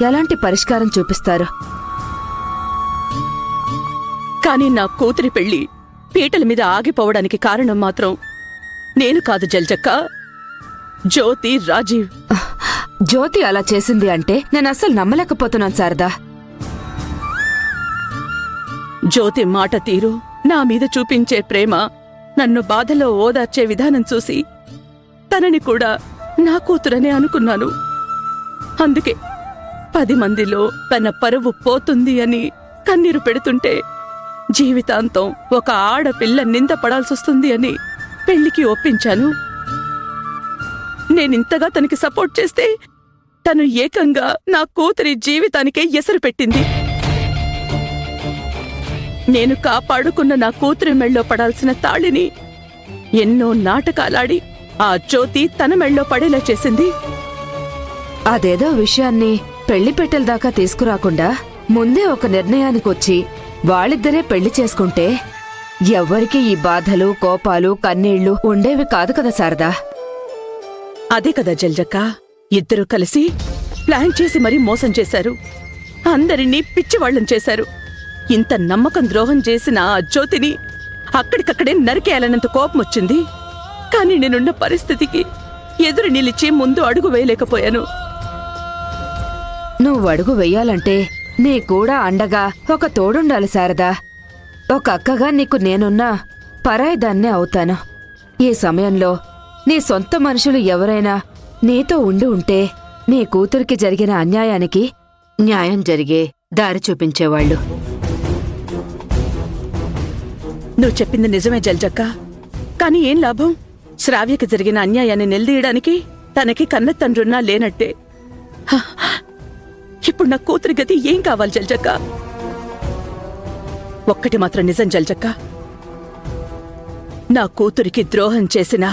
ఎలాంటి పరిష్కారం చూపిస్తారు? కానీ నా కూతురి పెళ్లి పీటల మీద ఆగిపోవడానికి కారణం మాత్రం నేను కాదు జల్జక్క, జ్యోతి, రాజీవ్. జ్యోతి అలా చేసింది అంటే నేను అస్సలు నమ్మలేకపోతున్నాను శారదా. జ్యోతి మాట తీరు, నా మీద చూపించే ప్రేమ, నన్ను బాధలో ఓదార్చే విధానం చూసి తనని కూడా నా కూతురనే అనుకున్నాను. అందుకే 10 మందిలో తన పరువు పోతుంది అని కన్నీరు పెడుతుంటే జీవితాంతం ఒక ఆడపిల్ల నింద పడాల్సొస్తుంది అని పెళ్లికి ఒప్పించాను. నేనింతగా తనకి సపోర్ట్ చేస్తే తను ఏకంగా నా కూతురి జీవితానికే ఎసరు పెట్టింది. నేను కాపాడుకున్న నా కూతురి మెళ్ళో పడాల్సిన తాళిని ఎన్నో నాటకాలాడి ఆ జ్యోతి తన మెళ్ళో పడేలా చేసింది. అదేదో విషయాన్ని పెళ్లి పెట్టెల దాకా తీసుకురాకుండా ముందే ఒక నిర్ణయానికొచ్చి వాళ్ళిద్దరే పెళ్లి చేసుకుంటే ఎవ్వరికీ ఈ బాధలు, కోపాలు, కన్నీళ్లు ఉండేవి కాదు కదా శారదా. అదే కదా జల్జక్క, ఇద్దరూ కలిసి ప్లాన్ చేసి మరీ మోసం చేశారు. అందరినీ పిచ్చివాళ్లం చేశారు. ఇంత నమ్మకం ద్రోహం చేసిన ఆ జ్యోతిని అక్కడికక్కడే నరికేయాలన్నంత కోపం వచ్చింది. కాని నేనున్న పరిస్థితికి ఎదురు నిలిచి ముందు అడుగు వేయలేకపోయాను. నువ్వడుగు వెయ్యాలంటే నీ కూడా అండగా ఒక తోడుండాలి శారదా. ఒక అక్కగా నీకు నేనున్నా పరాయిదాన్నే అవుతాను. ఈ సమయంలో నీ సొంత మనుషులు ఎవరైనా నీతో ఉండి ఉంటే నీ కూతురికి జరిగిన అన్యాయానికి న్యాయం జరిగే దారి చూపించేవాళ్లు. నువ్వు చెప్పింది నిజమే జల్జక్క. కాని ఏం లాభం? శ్రావ్యకి జరిగిన అన్యాయాన్ని నిలదీయడానికి తనకి కన్న తండ్రున్నా లేనట్టే. హ, ఇప్పుడు నా కూతురి గతి ఏం కావాలి జల్జక్క? ఒక్కటి మాత్రం నిజం జల్జక్క, నా కూతురికి ద్రోహం చేసినా